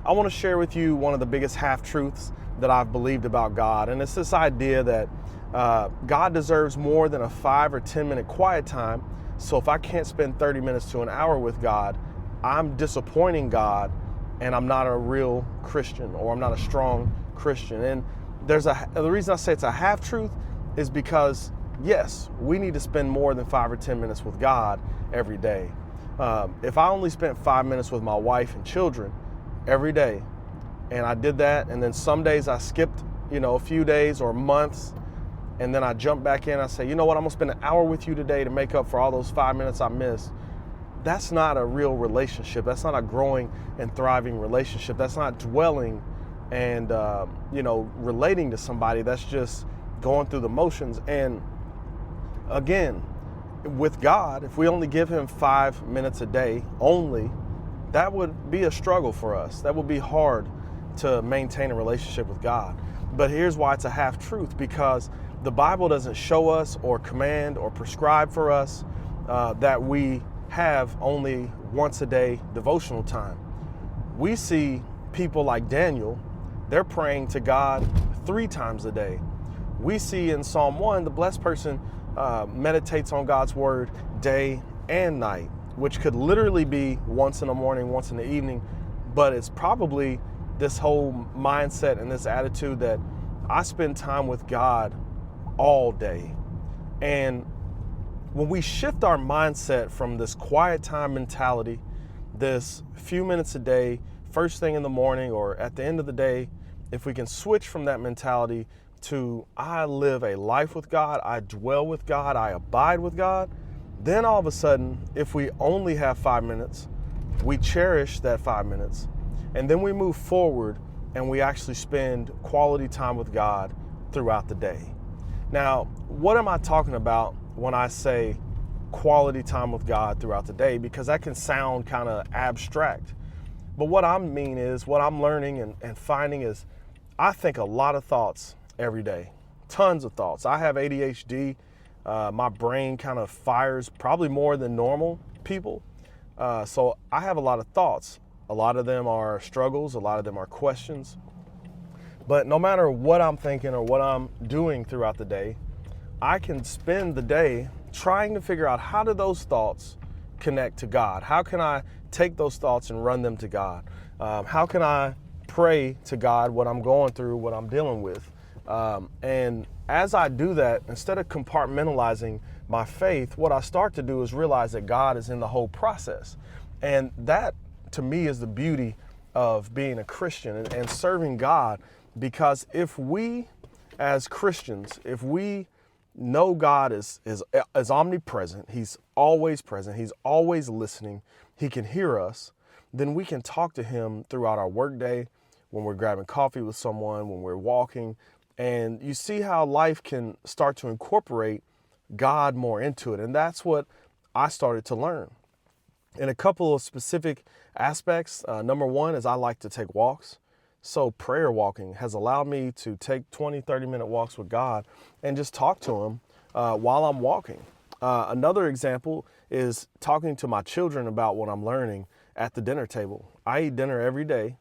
I want to share with you one of the biggest half-truths that I've believed about God. And it's this idea that God deserves more than a 5 or 10 minute quiet time. So if I can't spend 30 minutes to an hour with God, I'm disappointing God and I'm not a real Christian, or I'm not a strong Christian. And the reason I say it's a half-truth is because, yes, we need to spend more than 5 or 10 minutes with God every day. If I only spent 5 minutes with my wife and children every day, and I did that, and then some days I skipped, a few days or months, and then I jump back in, I say, you know what, I'm gonna spend an hour with you today to make up for all those 5 minutes I missed. That's not a real relationship. That's not a growing and thriving relationship. That's not dwelling and, relating to somebody. That's just going through the motions. And again, with God, if we only give him 5 minutes a day only, that would be a struggle for us. That would be hard to maintain a relationship with God. But here's why it's a half-truth, because the Bible doesn't show us or command or prescribe for us that we have only once a day devotional time. We see people like Daniel, they're praying to God 3 times a day. We see in Psalm 1, the blessed person meditates on God's word day and night, which could literally be once in the morning, once in the evening, but it's probably this whole mindset and this attitude that I spend time with God all day. And when we shift our mindset from this quiet time mentality, this few minutes a day, first thing in the morning or at the end of the day, if we can switch from that mentality to I live a life with God, I dwell with God, I abide with God, then all of a sudden, if we only have 5 minutes, we cherish that 5 minutes, and then we move forward and we actually spend quality time with God throughout the day. Now, what am I talking about when I say quality time with God throughout the day? Because that can sound kind of abstract. But what I mean is, what I'm learning and finding is, I think a lot of thoughts every day, tons of thoughts. I have ADHD. My brain kind of fires probably more than normal people. So I have a lot of thoughts. A lot of them are struggles. A lot of them are questions. But no matter what I'm thinking or what I'm doing throughout the day, I can spend the day trying to figure out, how do those thoughts connect to God? How can I take those thoughts and run them to God? How can I pray to God what I'm going through, what I'm dealing with? And as I do that, instead of compartmentalizing my faith, what I start to do is realize that God is in the whole process. And that, to me, is the beauty of being a Christian and serving God. Because if we, as Christians, if we know God is omnipresent, he's always present, he's always listening, he can hear us, then we can talk to him throughout our workday, when we're grabbing coffee with someone, when we're walking. And you see how life can start to incorporate God more into it. And that's what I started to learn. In a couple of specific aspects, number one is I like to take walks. So prayer walking has allowed me to take 20, 30-minute walks with God and just talk to him while I'm walking. Another example is talking to my children about what I'm learning at the dinner table. I eat dinner every day,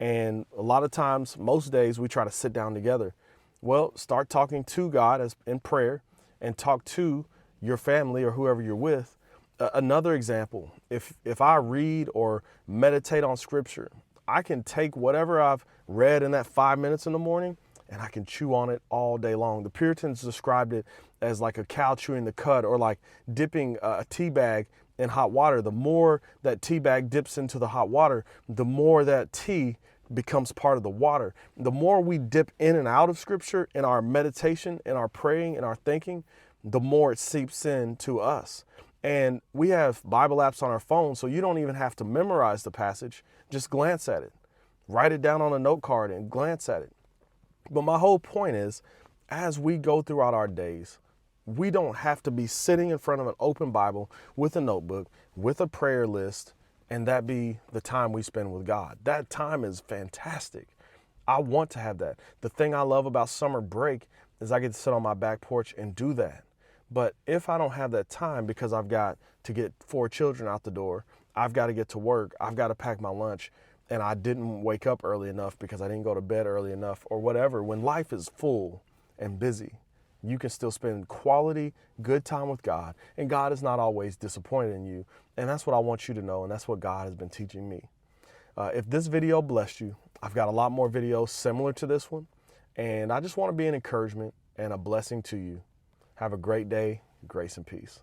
and a lot of times, most days, we try to sit down together. Well, start talking to God as in prayer, and talk to your family or whoever you're with. Another example, if I read or meditate on scripture, I can take whatever I've read in that 5 minutes in the morning and I can chew on it all day long. The Puritans described it as like a cow chewing the cud, or like dipping a tea bag in hot water. The more that tea bag dips into the hot water, the more that tea becomes part of the water. The more we dip in and out of scripture in our meditation, in our praying, in our thinking, the more it seeps in to us. And we have Bible apps on our phone, so you don't even have to memorize the passage. Just glance at it. Write it down on a note card and glance at it. But my whole point is, as we go throughout our days, we don't have to be sitting in front of an open Bible with a notebook, with a prayer list, and that be the time we spend with God. That time is fantastic. I want to have that. The thing I love about summer break is I get to sit on my back porch and do that. But if I don't have that time, because I've got to get 4 children out the door, I've got to get to work, I've got to pack my lunch, and I didn't wake up early enough because I didn't go to bed early enough or whatever. When life is full and busy, you can still spend quality, good time with God, and God is not always disappointed in you. And that's what I want you to know, and that's what God has been teaching me. If this video blessed you, I've got a lot more videos similar to this one, and I just want to be an encouragement and a blessing to you. Have a great day, grace and peace.